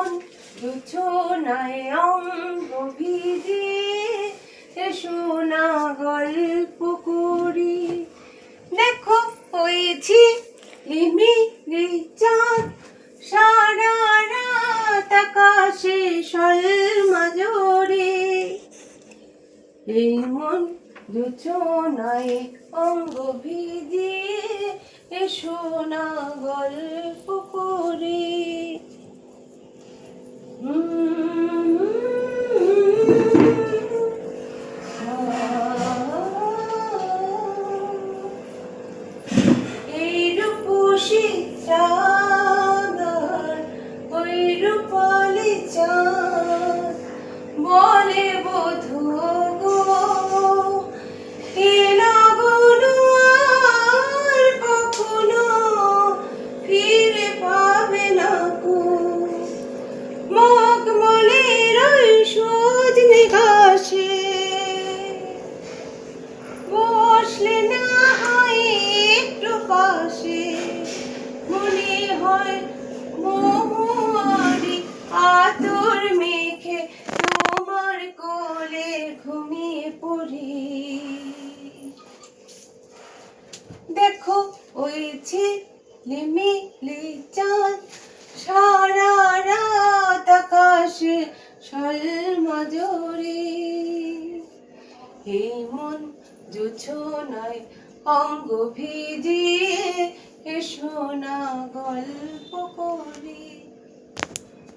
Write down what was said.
মন জোছনায় অঙ্গ ভিজিয়ে এসো না গল্প করি। দেখো হয়েছি লিমিলি চাঁদ, সারা রাত আকাশে সলমা জোরে। এই মন জোছনায় অঙ্গ ভিজিয়ে এসো না গল্প করি। এই রূপসী চাঁদ ওই রূপালি চাঁদ বলে বধূ গো, এ লগন আর কখনো ফিরে পাবে না কো। মখমলের ওই সজনে ঘাসে বসলে না হয় একটু পাশে, মনে হয় মহুয়ারি আতর মেখে তোমার কোলে ঘুমিয়ে পড়ি। দেখো হয়েছে লিমিলি চাঁদ, সারা রাত আকাশে সলমা জোরে। এই মন জোছনায় অঙ্গ ভিজিয়ে এসো না গল্প করি।